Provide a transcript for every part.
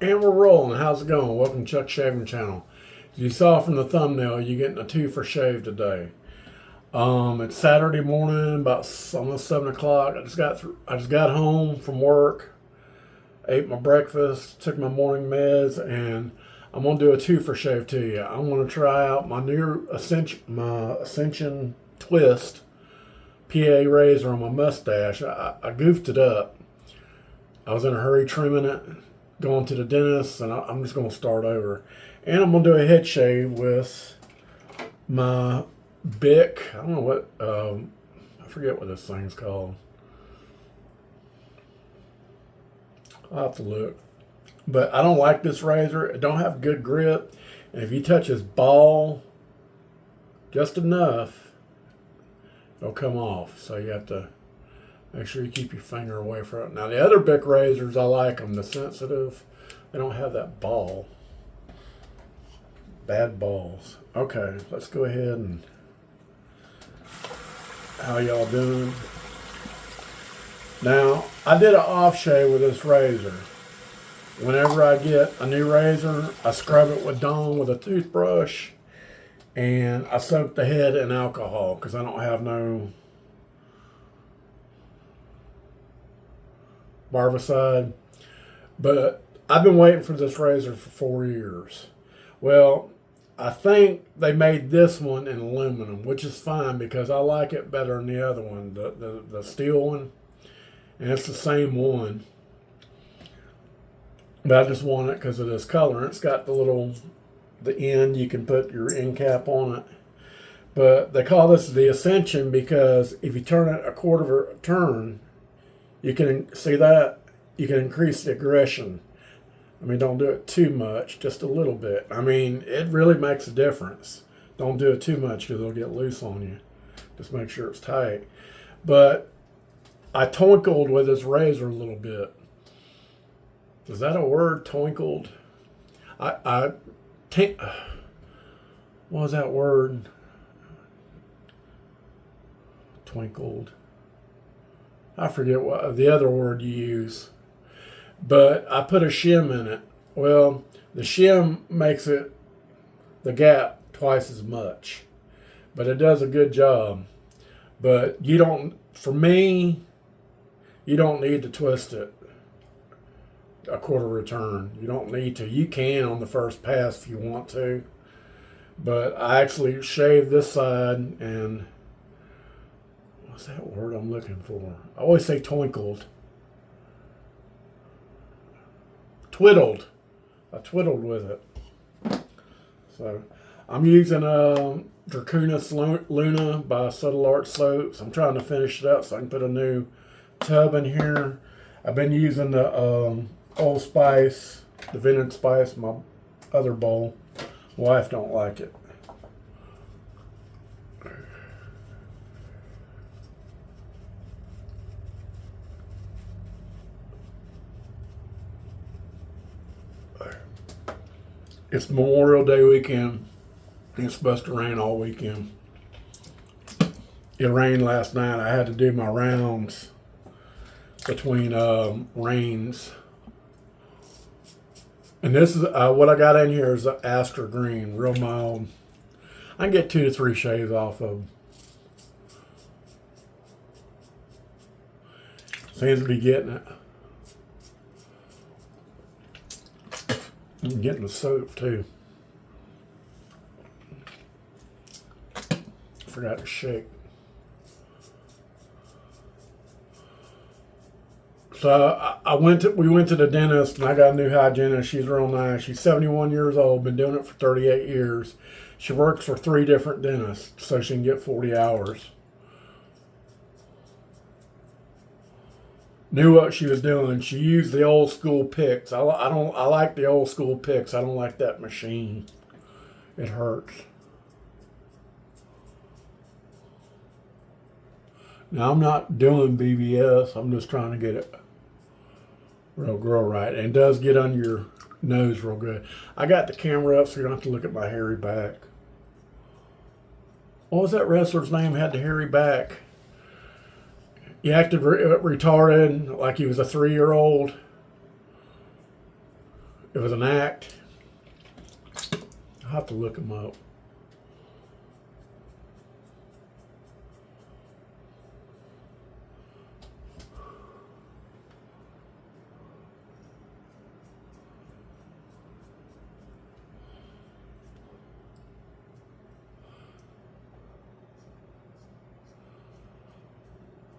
And we're rolling. How's it going? Welcome to Chuck Shaving Channel. As you saw from the thumbnail, you're getting a 2 for shave today. It's Saturday morning, about almost 7 o'clock. I just got home from work, ate my breakfast, took my morning meds, and I'm gonna do a 2 for shave to you. I'm gonna try out my new Ascension Twist PA razor on my mustache. I goofed it up. I was in a hurry trimming it, going to the dentist, and I'm just going to start over. And I'm going to do a head shave with my Bic. I don't know what, I forget what this thing's called. I'll have to look. But I don't like this razor. It don't have good grip. And if you touch this ball just enough, it'll come off. So you have to make sure you keep your finger away from it. Now the other Bic razors, I like them. The sensitive, they don't have that ball. Bad balls. Okay, let's go ahead and, how y'all doing? Now, I did an off shave with this razor. Whenever I get a new razor, I scrub it with Dawn with a toothbrush, and I soak the head in alcohol because I don't have no barbicide. But I've been waiting for this razor for 4 years. Well, I think they made this one in aluminum, which is fine because I like it better than the other one, the steel one. And it's the same one. But I just want it because of this color. It's got the end, you can put your end cap on it. But they call this the Ascension because if you turn it a quarter of a turn, you can see that you can increase the aggression. I mean, don't do it too much, just a little bit. I mean, it really makes a difference. Don't do it too much because it'll get loose on you. Just make sure it's tight. But I twinkled with this razor a little bit. Is that a word, twinkled? What was that word? Twinkled. I forget what the other word you use. But I put a shim in it. Well, the shim makes the gap twice as much. But it does a good job. But for me, you don't need to twist it a quarter return. You don't need to. You can on the first pass if you want to. But I actually shaved this side and, what's that word I'm looking for? I always say twinkled. Twiddled. I twiddled with it. So I'm using a draconis Luna by Subtle Art Soaps. I'm trying to finish it up so I can put a new tub in here. I've been using the Old Spice, the Vintage Spice, my other bowl. Wife don't like it. It's Memorial Day weekend. It's supposed to rain all weekend. It rained last night. I had to do my rounds between rains. And this is what I got in here is the Aster Green, real mild. I can get 2 to 3 shaves off of them. Seems to be getting it. I'm getting the soap too. Forgot to shake. So we went to the dentist, and I got a new hygienist. She's real nice. She's 71 years old, been doing it for 38 years. She works for 3 different dentists, so she can get 40 hours. Knew what she was doing. She used the old school picks. I like the old school picks. I don't like that machine. It hurts. Now I'm not doing BBS. I'm just trying to get it real grow right. And it does get under your nose real good. I got the camera up so you don't have to look at my hairy back. What was that wrestler's name? Had the hairy back. He acted retarded, like he was a 3-year-old. It was an act. I'll have to look them up.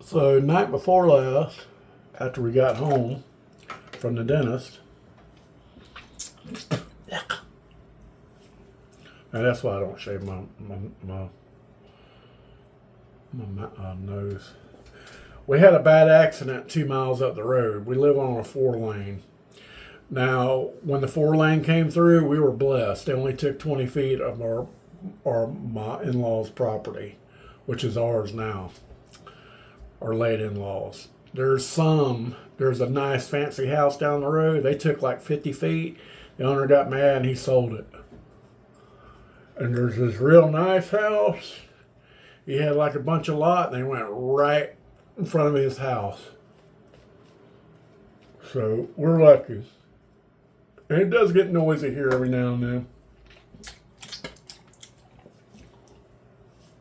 So night before last, after we got home from the dentist, and that's why I don't shave my nose. We had a bad accident 2 miles up the road. We live on a 4-lane. Now, when the 4-lane came through, we were blessed. They only took 20 feet of my in-laws' property, which is ours now. Our late in-laws. There's a nice fancy house down the road. They took like 50 feet. The owner got mad and he sold it. And there's this real nice house. He had like a bunch of lot and they went right in front of his house. So we're lucky. And it does get noisy here every now and then.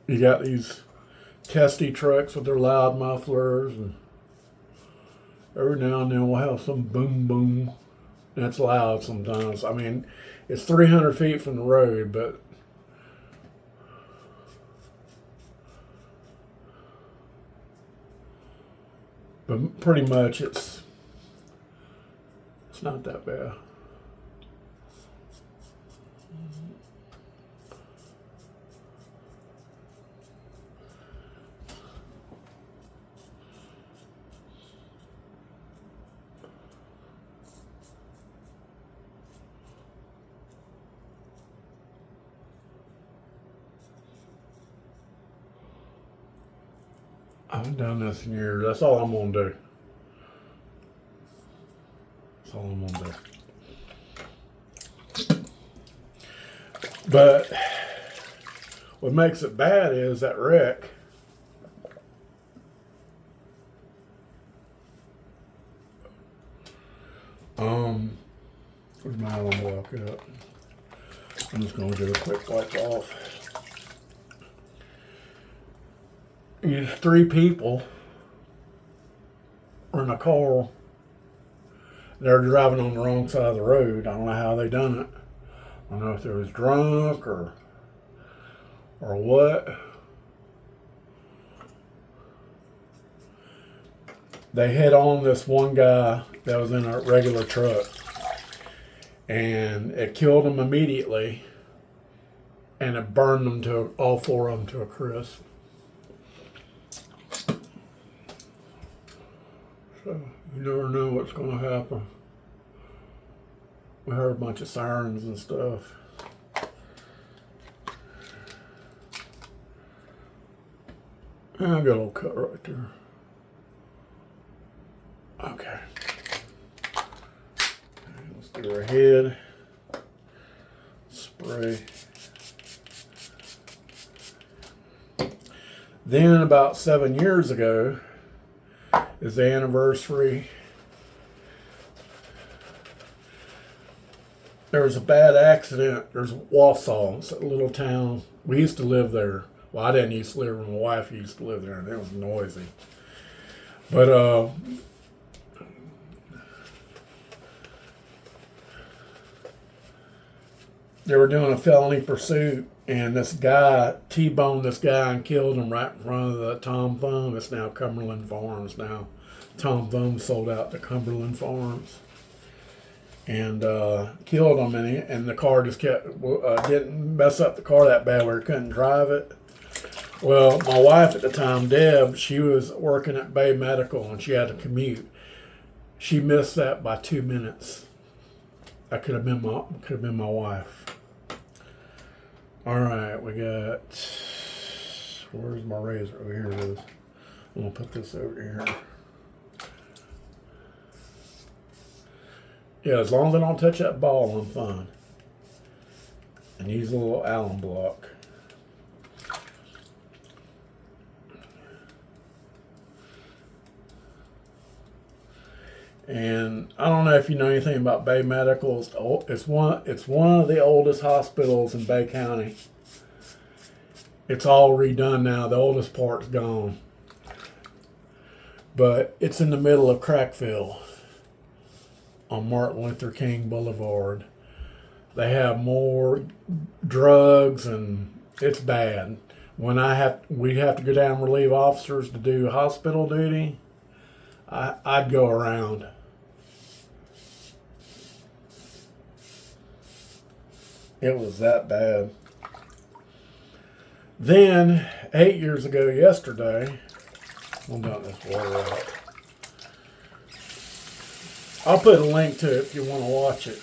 You got these testy trucks with their loud mufflers, and every now and then we'll have some boom boom. That's loud sometimes. I mean, it's 300 feet from the road, but pretty much it's not that bad. I haven't done this in years. That's all I'm gonna do. That's all I'm gonna do. But what makes it bad is that wreck. Where's my alarm block at? I'm just gonna do a quick wipe off. These 3 people were in a car. They're driving on the wrong side of the road. I don't know how they done it. I don't know if they was drunk or what. They hit on this one guy that was in a regular truck, and it killed him immediately, and it burned them to all 4 of them to a crisp. So you never know what's going to happen. We heard a bunch of sirens and stuff. And I got a little cut right there. Okay. Let's do her head. Spray. Then about 7 years ago is the anniversary. There was a bad accident. There's Wausau. It's a little town. We used to live there. Well, I didn't used to live there. My wife used to live there, and it was noisy. But they were doing a felony pursuit, and this guy T-boned this guy and killed him right in front of the Tom Thumb. It's now Cumberland Farms now. Tom Thumb sold out to Cumberland Farms. And killed him, and the car just kept, didn't mess up the car that bad where it couldn't drive it. Well, my wife at the time, Deb, she was working at Bay Medical, and she had to commute. She missed that by 2 minutes. That could have been my wife. All right, we got. Where's my razor? Oh, here it is. I'm gonna put this over here. Yeah, as long as I don't touch that ball, I'm fine. And use a little Allen block. And I don't know if you know anything about Bay Medical. It's one of the oldest hospitals in Bay County. It's all redone now. The oldest part's gone. But it's in the middle of Crackville on Martin Luther King Boulevard. They have more drugs and it's bad. When we have to go down and relieve officers to do hospital duty, I'd go around. It was that bad. Then, 8 years ago yesterday, we'll dump this water out. I'll put a link to it if you want to watch it.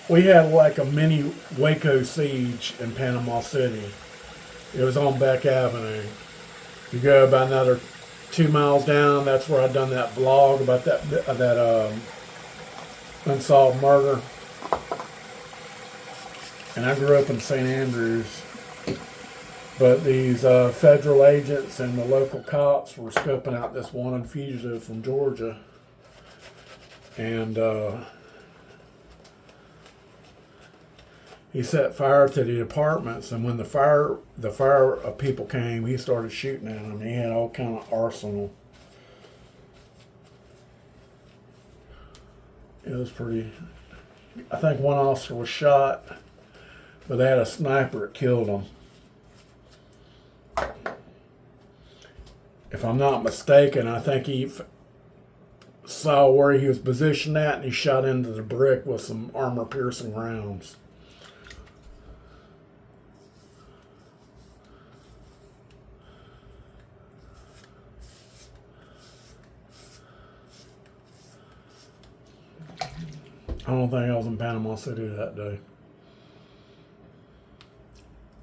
We had like a mini Waco siege in Panama City. It was on Beck Avenue. You go about another 2 miles down, that's where I'd done that vlog about that unsolved murder. And I grew up in St. Andrews. But these federal agents and the local cops were scoping out this wanted fugitive from Georgia. And he set fire to the apartments, and when the fire people came, he started shooting at them. He had all kind of arsenal. It was pretty. I think one officer was shot, but they had a sniper that killed him. If I'm not mistaken, I think he saw where he was positioned at, and he shot into the brick with some armor-piercing rounds. I don't think I was in Panama City that day.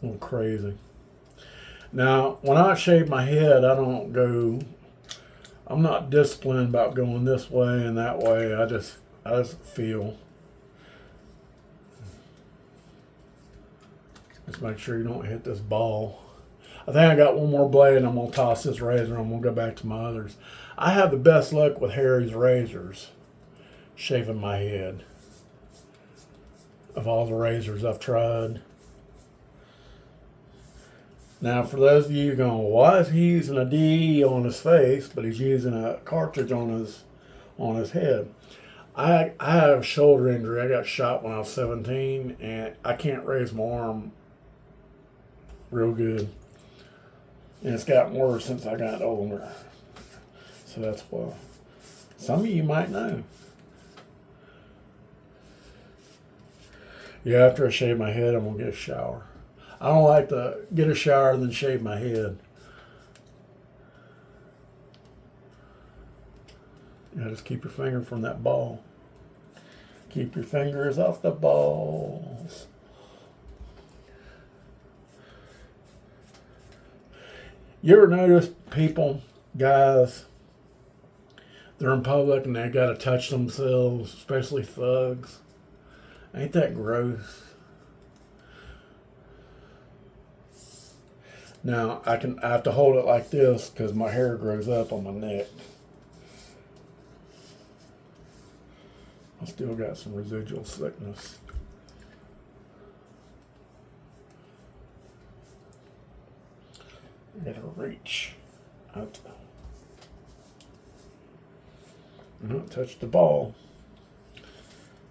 A little crazy. Now, when I shave my head, I'm not disciplined about going this way and that way. I just feel. Just make sure you don't hit this ball. I think I got one more blade and I'm going to toss this razor and I'm going to go back to my others. I have the best luck with Harry's razors shaving my head. Of all the razors I've tried. Now, for those of you going, why is he using a DE on his face, but he's using a cartridge on his head? I have a shoulder injury. I got shot when I was 17, and I can't raise my arm real good. And it's gotten worse since I got older. So that's why. Some of you might know. Yeah, after I shave my head, I'm going to get a shower. I don't like to get a shower and then shave my head. Yeah, just keep your finger from that ball. Keep your fingers off the balls. You ever notice people, guys, they're in public and they got to touch themselves, especially thugs? Ain't that gross? Now, I have to hold it like this because my hair grows up on my neck. I still got some residual thickness. I gotta reach out. Don't touch the ball.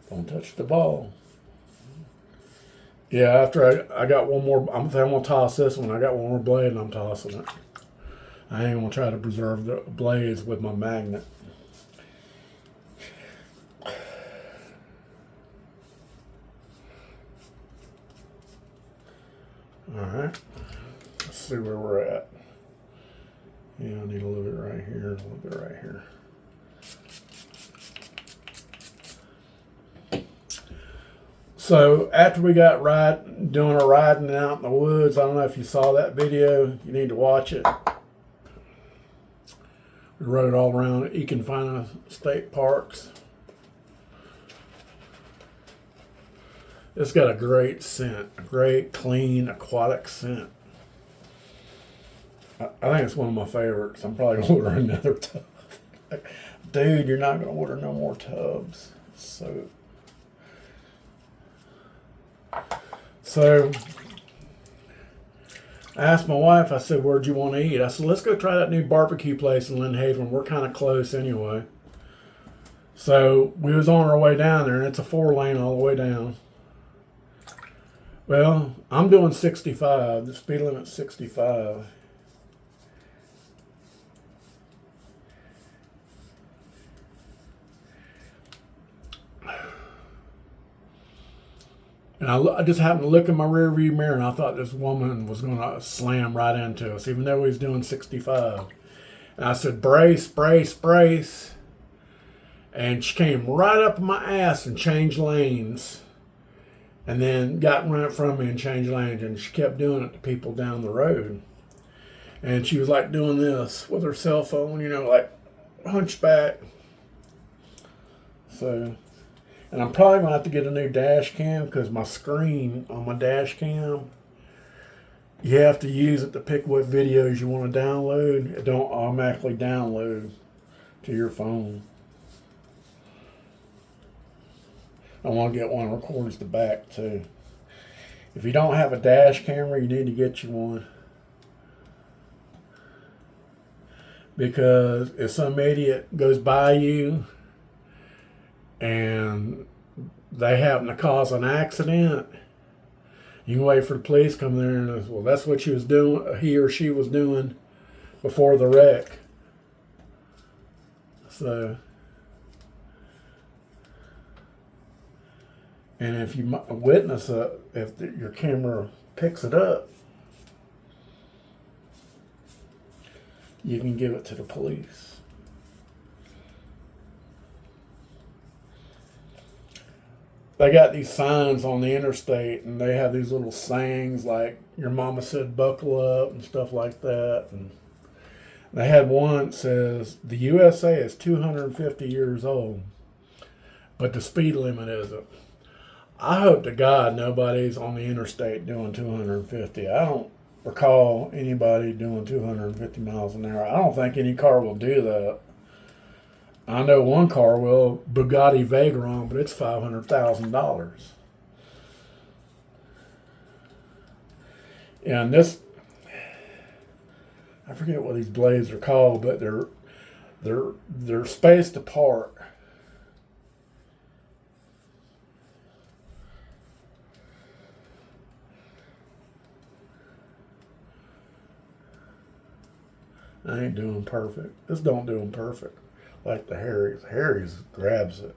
Don't touch the ball. Yeah, after I got one more, I'm going to toss this one. I got one more blade and I'm tossing it. I ain't going to try to preserve the blades with my magnet. Alright, let's see where we're at. Yeah, I need a little bit right here, a little bit right here. So after we got doing a riding out in the woods, I don't know if you saw that video. You need to watch it. We rode all around Econfina State Parks. It's got a great scent, a great, clean, aquatic scent. I think it's one of my favorites. I'm probably going to order another tub. Dude, you're not going to order no more tubs. So I asked my wife, I said, where'd you want to eat? I said, let's go try that new barbecue place in Lynn Haven. We're kind of close anyway. So we was on our way down there, and it's a 4-lane all the way down. Well, I'm doing 65. The speed limit's 65. And I just happened to look in my rear view mirror, and I thought this woman was going to slam right into us, even though we was doing 65. And I said, brace, brace, brace. And she came right up my ass and changed lanes. And then got right in front of me and changed lanes. And she kept doing it to people down the road. And she was like doing this with her cell phone, you know, like hunchback. So... And I'm probably going to have to get a new dash cam because my screen on my dash cam, you have to use it to pick what videos you want to download. It don't automatically download to your phone. I want to get one that records the back too. If you don't have a dash camera, you need to get you one. Because if some idiot goes by you and they happen to cause an accident, you can wait for the police to come there and, well, that's what he or she was doing before the wreck. So, and if you witness it, if your camera picks it up, you can give it to the police. They got these signs on the interstate, and they have these little sayings like "Your mama said buckle up" and stuff like that. And they had one that says, "The USA is 250 years old, but the speed limit isn't." I hope to God nobody's on the interstate doing 250. I don't recall anybody doing 250 miles an hour. I don't think any car will do that. I know one car will, Bugatti Veyron, but it's $500,000. And this, I forget what these blades are called, but they're spaced apart. I ain't doing perfect. This don't do them perfect. Like the Harry's. Harry's grabs it.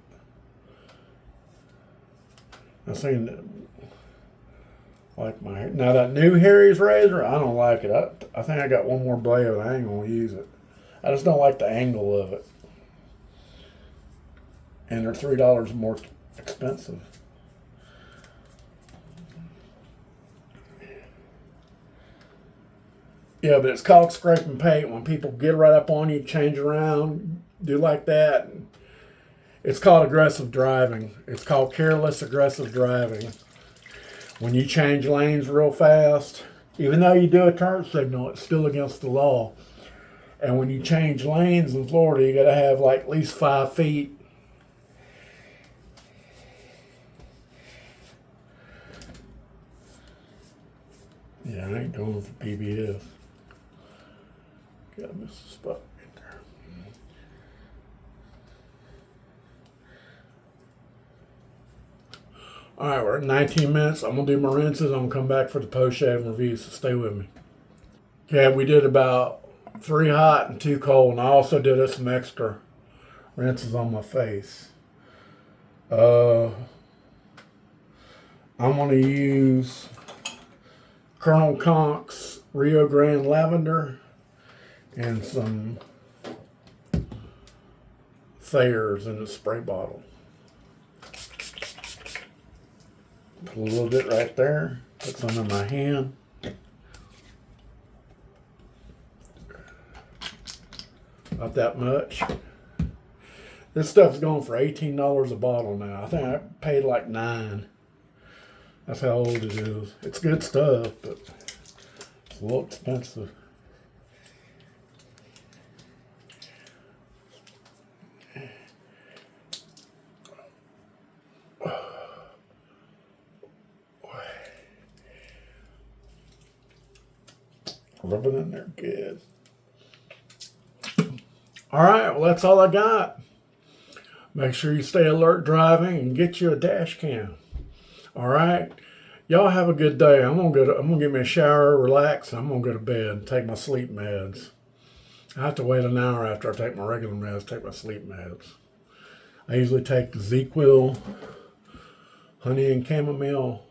I seen like now that new Harry's razor, I don't like it. I think I got one more blade, but I ain't gonna use it. I just don't like the angle of it. And they're $3 more expensive. Yeah, but it's called scraping paint. When people get right up on you, change around, do like that. It's called aggressive driving. It's called careless aggressive driving. When you change lanes real fast, even though you do a turn signal, it's still against the law. And when you change lanes in Florida, you got to have like at least 5 feet. Yeah, I ain't going for PBS. Gotta miss the spot right there. All right, we're at 19 minutes. I'm gonna do my rinses. I'm gonna come back for the post-shave review, so stay with me. Okay, we did about 3 hot and 2 cold, and I also did some extra rinses on my face. I'm gonna use Colonel Conk's Rio Grande Lavender and some Thayer's in a spray bottle. Put a little bit right there. Put some in my hand. Not that much. This stuff's going for $18 a bottle now. I think I paid like $9. That's how old it is. It's good stuff, but it's a little expensive. Rubbing in there good. All right, well, that's all I got. Make sure you stay alert driving and get you a dash cam. All right. Y'all have a good day. I'm gonna get me a shower, relax, and I'm gonna go to bed and take my sleep meds. I have to wait an hour after I take my regular meds, take my sleep meds. I usually take the ZQL, honey and chamomile.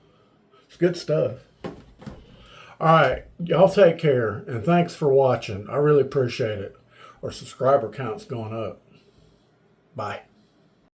It's good stuff. All right, y'all take care, and thanks for watching. I really appreciate it. Our subscriber count's going up. Bye.